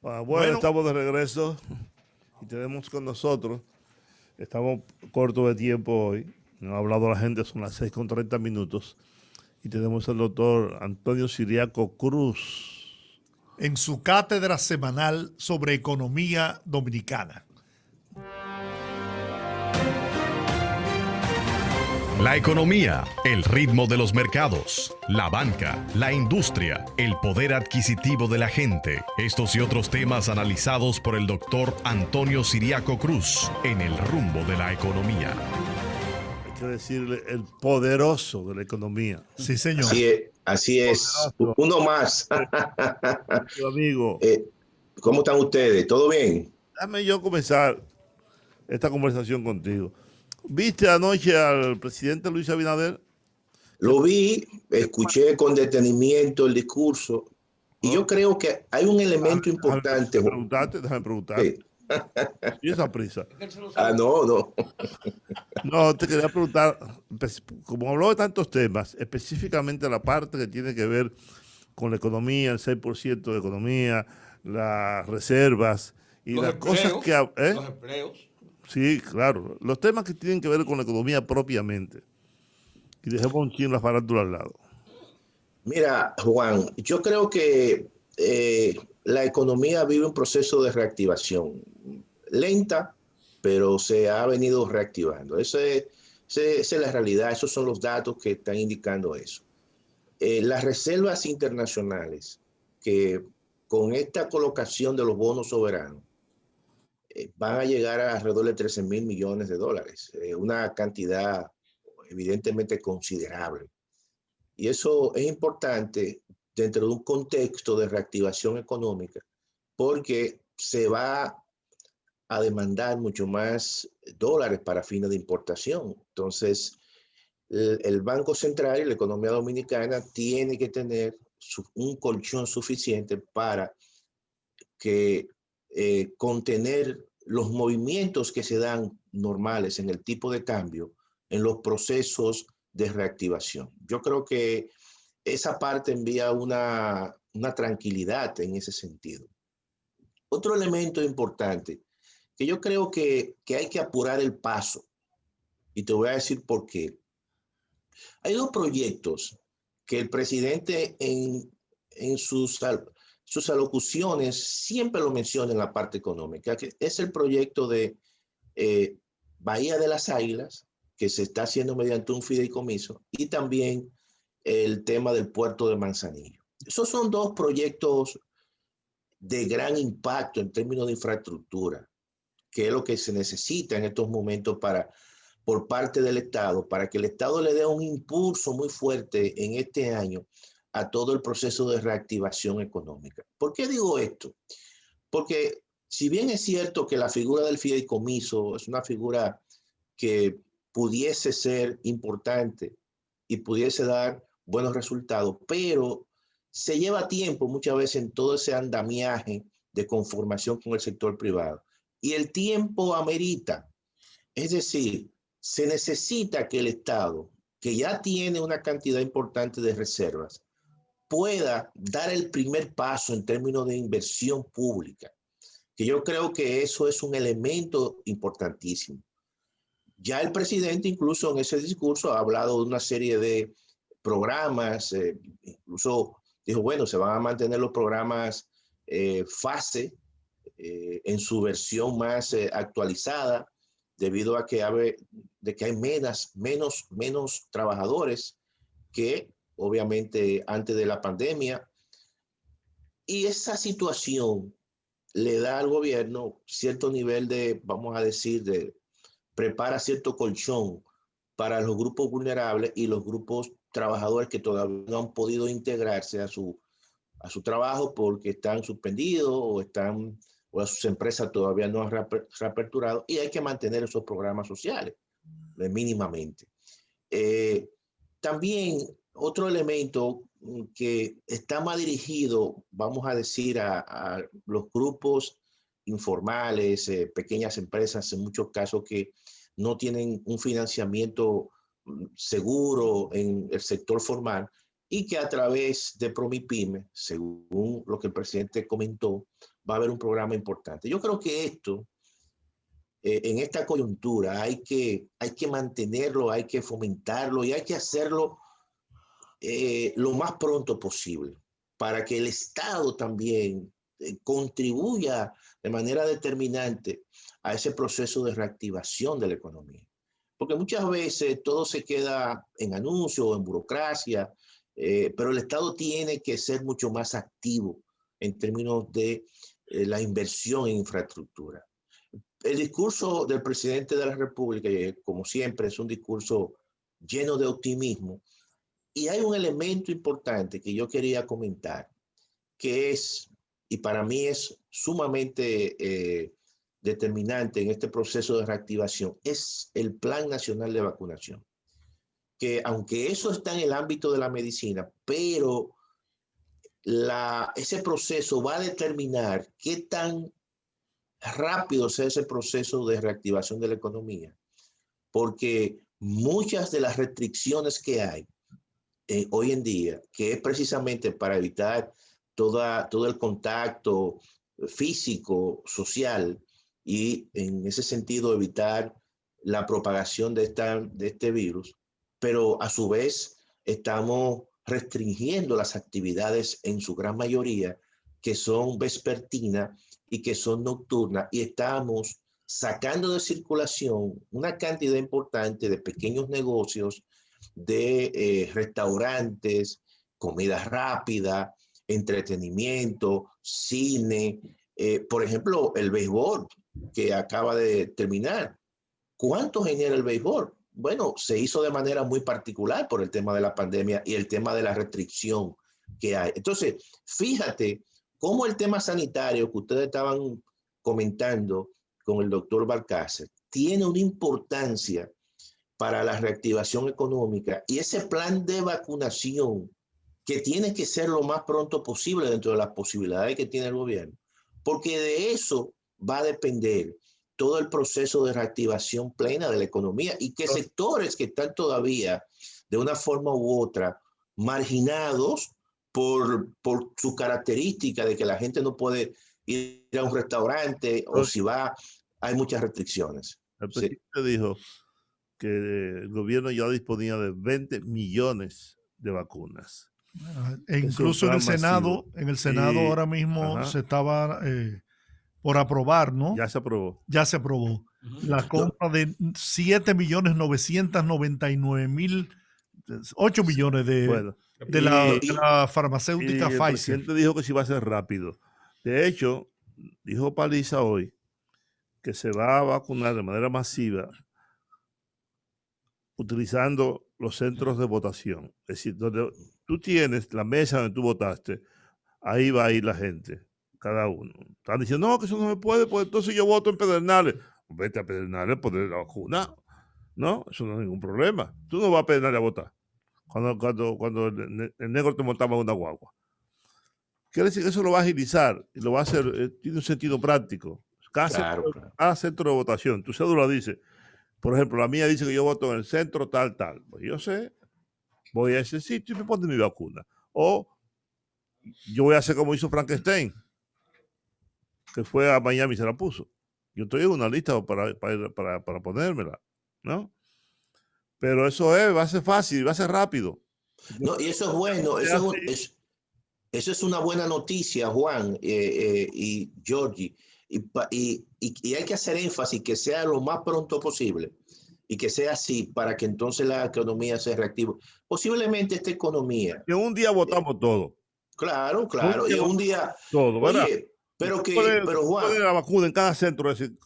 Bueno, Bueno, estamos de regreso y tenemos con nosotros, estamos cortos de tiempo hoy, no ha hablado la gente, son las 6:30 y tenemos al doctor Antonio Siriaco Cruz. en su cátedra semanal sobre economía dominicana. La economía, el ritmo de los mercados, la banca, la industria, el poder adquisitivo de la gente. Estos y otros temas analizados por el doctor Antonio Siriaco Cruz en El Rumbo de la Economía. Hay que decirle el poderoso de la economía. Sí, señor. Así es. Poderoso, Uno más. querido amigo. Eh, ¿Cómo están ustedes? ¿Todo bien? Déjame yo comenzar esta conversación contigo. ¿Viste anoche al presidente Luis Abinader? Lo vi, escuché con detenimiento el discurso y ¿No? yo creo que hay un elemento importante. Déjame preguntarte. Sí. ¿Y esa prisa? No, no. No, te quería preguntar, como habló de tantos temas, específicamente la parte que tiene que ver con la economía, el 6% de economía, las reservas y Los las cosas empleos, que... los empleos. Sí, claro, los temas que tienen que ver con la economía propiamente. Y dejemos un chin la farándula al lado. Mira, Juan, yo creo que la economía vive un proceso de reactivación lenta, pero se ha venido reactivando. Esa es la realidad, esos son los datos que están indicando eso. Las reservas internacionales que con esta colocación de los bonos soberanos van a llegar a alrededor de 13.000 millones de dólares, una cantidad evidentemente considerable. Y eso es importante dentro de un contexto de reactivación económica, porque se va a demandar mucho más dólares para fines de importación. Entonces, el Banco Central y la economía dominicana tiene que tener un colchón suficiente para que contener los movimientos que se dan normales en el tipo de cambio en los procesos de reactivación. Yo creo que esa parte envía una tranquilidad en ese sentido. Otro elemento importante, que yo creo que hay que apurar el paso, y te voy a decir por qué. Hay dos proyectos que el presidente en sus alocuciones siempre lo menciona en la parte económica, que es el proyecto de Bahía de las Águilas, que se está haciendo mediante un fideicomiso, y también el tema del puerto de Manzanillo. Esos son dos proyectos de gran impacto en términos de infraestructura, que es lo que se necesita en estos momentos por parte del Estado, para que el Estado le dé un impulso muy fuerte en este año a todo el proceso de reactivación económica. ¿Por qué digo esto? Porque si bien es cierto que la figura del fideicomiso es una figura que pudiese ser importante y pudiese dar buenos resultados, pero se lleva tiempo muchas veces en todo ese andamiaje de conformación con el sector privado. Y el tiempo amerita, es decir, se necesita que el Estado, que ya tiene una cantidad importante de reservas, pueda dar el primer paso en términos de inversión pública, que yo creo que eso es un elemento importantísimo. Ya el presidente incluso en ese discurso ha hablado de una serie de programas, incluso dijo, bueno, se van a mantener los programas FASE en su versión más actualizada, debido a que hay menos trabajadores que obviamente antes de la pandemia. Y esa situación le da al gobierno cierto nivel de, vamos a decir, prepara cierto colchón para los grupos vulnerables y los grupos trabajadores que todavía no han podido integrarse a su trabajo porque están suspendidos o a sus empresas todavía no han reaperturado, y hay que mantener esos programas sociales mínimamente. También otro elemento que está más dirigido, vamos a decir, a los grupos informales, pequeñas empresas, en muchos casos que no tienen un financiamiento seguro en el sector formal, y que a través de Promipyme, según lo que el presidente comentó, va a haber un programa importante. Yo creo que esto, en esta coyuntura, hay que mantenerlo, hay que fomentarlo y hay que hacerlo lo más pronto posible para que el Estado también contribuya de manera determinante a ese proceso de reactivación de la economía. Porque muchas veces todo se queda en anuncios o en burocracia, pero el Estado tiene que ser mucho más activo en términos de la inversión en infraestructura. El discurso del presidente de la República, como siempre, es un discurso lleno de optimismo. Y hay un elemento importante que yo quería comentar, que es, y para mí es sumamente determinante en este proceso de reactivación, es el Plan Nacional de Vacunación. Que aunque eso está en el ámbito de la medicina, pero ese proceso va a determinar qué tan rápido sea ese proceso de reactivación de la economía, porque muchas de las restricciones que hay hoy en día, que es precisamente para evitar todo el contacto físico, social, y en ese sentido evitar la propagación de este virus, pero a su vez estamos restringiendo las actividades en su gran mayoría, que son vespertinas y que son nocturnas, y estamos sacando de circulación una cantidad importante de pequeños negocios, de restaurantes, comida rápida, entretenimiento, cine, por ejemplo, el béisbol que acaba de terminar. ¿Cuánto genera el béisbol? Bueno, se hizo de manera muy particular por el tema de la pandemia y el tema de la restricción que hay. Entonces, fíjate cómo el tema sanitario que ustedes estaban comentando con el doctor Balcácer tiene una importancia para la reactivación económica, y ese plan de vacunación que tiene que ser lo más pronto posible dentro de las posibilidades que tiene el gobierno, porque de eso va a depender todo el proceso de reactivación plena de la economía, y que sectores que están todavía de una forma u otra marginados por su característica de que la gente no puede ir a un restaurante, o si va, hay muchas restricciones. El presidente dijo que el gobierno ya disponía de 20 millones de vacunas. E incluso en el Senado, ahora mismo se estaba por aprobar, ¿no? Ya se aprobó. Ya se aprobó. La compra de 7.999.000, 8 millones de la farmacéutica Pfizer. El presidente dijo que sí va a ser rápido. De hecho, dijo Paliza hoy que se va a vacunar de manera masiva utilizando los centros de votación. Es decir, donde tú tienes la mesa donde tú votaste, ahí va a ir la gente, cada uno. Están diciendo, no, que eso no se puede, pues entonces yo voto en Pedernales. Vete a Pedernales, poner la vacuna. No, eso no es ningún problema. Tú no vas a Pedernales a votar cuando el negro te montaba una guagua. Quiere decir que eso lo va a agilizar y lo va a hacer, tiene un sentido práctico. Cada centro de votación, tu cédula dice, por ejemplo, la mía dice que yo voto en el centro tal. Pues yo sé, voy a ese sitio y me ponen mi vacuna. O yo voy a hacer como hizo Frankenstein, que fue a Miami y se la puso. Yo estoy en una lista para ponérmela, ¿no? Pero eso va a ser fácil, va a ser rápido. No, y eso es bueno, eso es una buena noticia, Juan y Georgie. Y hay que hacer énfasis que sea lo más pronto posible y que sea así para que entonces la economía se reactive. Posiblemente esta economía. En un día votamos todo. Claro. Y un día. Todo, ¿verdad? Oye, pero Juan. Ponen la vacuna en cada centro, es decir,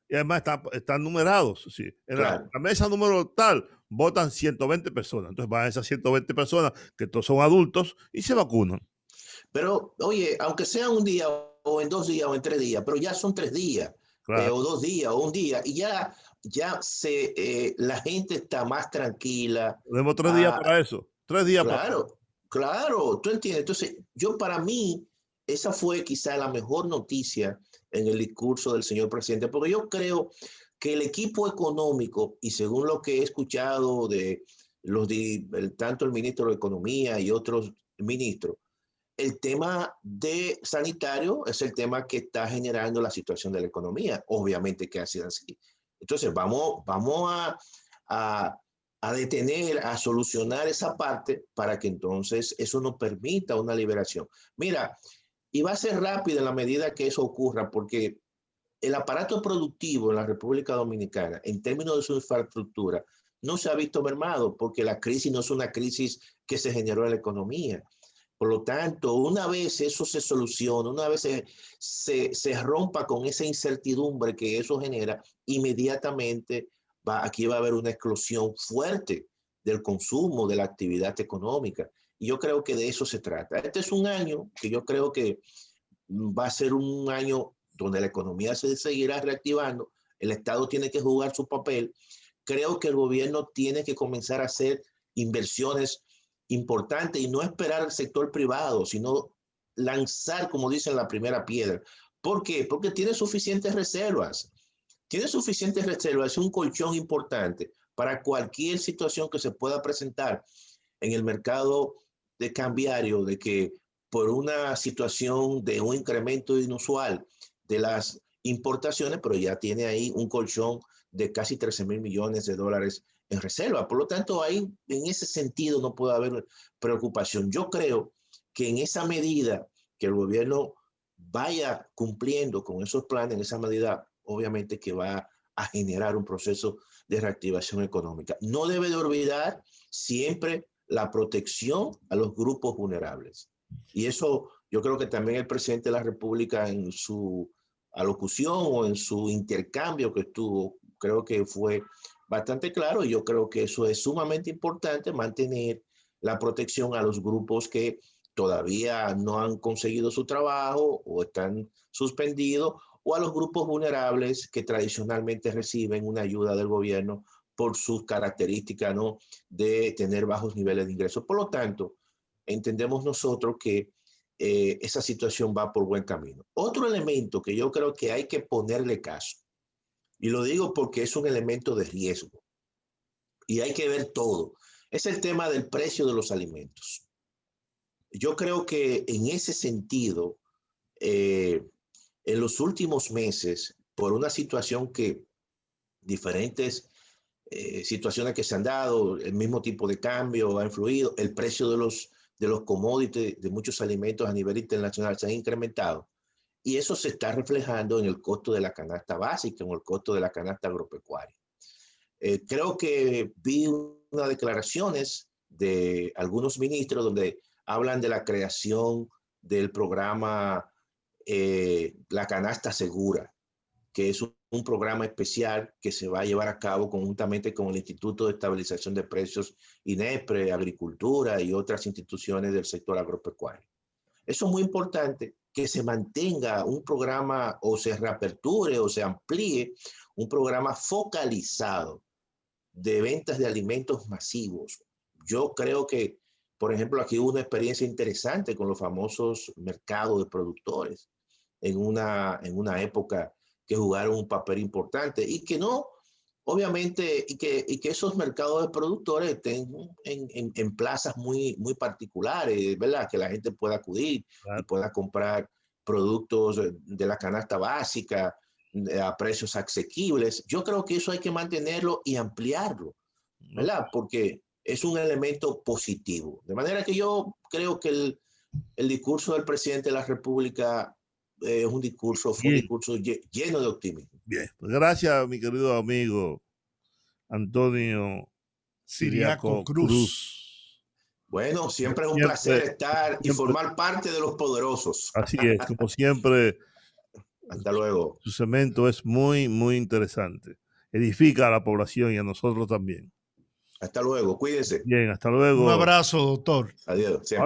y además están numerados. ¿Sí? En la mesa número tal votan 120 personas. Entonces van esas 120 personas que todos son adultos y se vacunan. Pero, oye, aunque sea un día o en 2 días o en 3 días, pero ya son 3 días, o 2 días o un día, y ya la gente está más tranquila. Tenemos 3 días para eso. 3 días para eso. Claro, tú entiendes. Entonces, para mí, esa fue quizá la mejor noticia en el discurso del señor presidente, porque yo creo que el equipo económico, y según lo que he escuchado de tanto el ministro de Economía y otros ministros, el tema de sanitario es el tema que está generando la situación de la economía. Obviamente que ha sido así. Entonces vamos a detener, a solucionar esa parte para que entonces eso nos permita una liberación. Mira, y va a ser rápido en la medida que eso ocurra, porque el aparato productivo en la República Dominicana, en términos de su infraestructura, no se ha visto mermado, porque la crisis no es una crisis que se generó en la economía. Por lo tanto, una vez eso se soluciona, una vez se rompa con esa incertidumbre que eso genera, inmediatamente aquí va a haber una explosión fuerte del consumo, de la actividad económica. Y yo creo que de eso se trata. Este es un año que yo creo que va a ser un año donde la economía se seguirá reactivando, el Estado tiene que jugar su papel. Creo que el gobierno tiene que comenzar a hacer inversiones importantes y no esperar al sector privado, sino lanzar, como dicen, la primera piedra. ¿Por qué? Porque tiene suficientes reservas. Tiene suficientes reservas, es un colchón importante para cualquier situación que se pueda presentar en el mercado de cambiario, de que por una situación de un incremento inusual de las importaciones, pero ya tiene ahí un colchón de casi 13,000 millones de dólares en reserva. Por lo tanto, ahí en ese sentido no puede haber preocupación. Yo creo que en esa medida que el gobierno vaya cumpliendo con esos planes, en esa medida obviamente que va a generar un proceso de reactivación económica. No debe de olvidar siempre la protección a los grupos vulnerables. Y eso yo creo que también el presidente de la República en su alocución o en su intercambio que tuvo, creo que fue bastante claro, y yo creo que eso es sumamente importante, mantener la protección a los grupos que todavía no han conseguido su trabajo o están suspendidos, o a los grupos vulnerables que tradicionalmente reciben una ayuda del gobierno por sus características, ¿no?, de tener bajos niveles de ingresos. Por lo tanto, entendemos nosotros que esa situación va por buen camino. Otro elemento que yo creo que hay que ponerle caso, y lo digo porque es un elemento de riesgo, y hay que ver todo, es el tema del precio de los alimentos. Yo creo que en ese sentido, en los últimos meses, por una situación que diferentes situaciones que se han dado, el mismo tipo de cambio ha influido, el precio de los commodities, de muchos alimentos a nivel internacional se han incrementado, y eso se está reflejando en el costo de la canasta básica, en el costo de la canasta agropecuaria. Creo que vi unas declaraciones de algunos ministros donde hablan de la creación del programa La Canasta Segura, que es un programa especial que se va a llevar a cabo conjuntamente con el Instituto de Estabilización de Precios, INESPRE, Agricultura y otras instituciones del sector agropecuario. Eso es muy importante, que se mantenga un programa o se reaperture o se amplíe un programa focalizado de ventas de alimentos masivos. Yo creo que, por ejemplo, aquí hubo una experiencia interesante con los famosos mercados de productores en una época que jugaron un papel importante y que no, obviamente, y que esos mercados de productores estén en plazas muy particulares, ¿verdad? Que la gente pueda acudir y pueda comprar productos de la canasta básica a precios asequibles. Yo creo que eso hay que mantenerlo y ampliarlo, ¿verdad? Porque es un elemento positivo. De manera que yo creo que el discurso del presidente de la República fue un discurso lleno de optimismo. Bien, pues gracias, mi querido amigo Antonio Ciriaco Cruz. Bueno, siempre es un placer estar y formar parte de los poderosos. Así es, como siempre. Hasta luego. Su segmento es muy, muy interesante. Edifica a la población y a nosotros también. Hasta luego, cuídense. Bien, hasta luego. Un abrazo, doctor. Adiós. Siempre.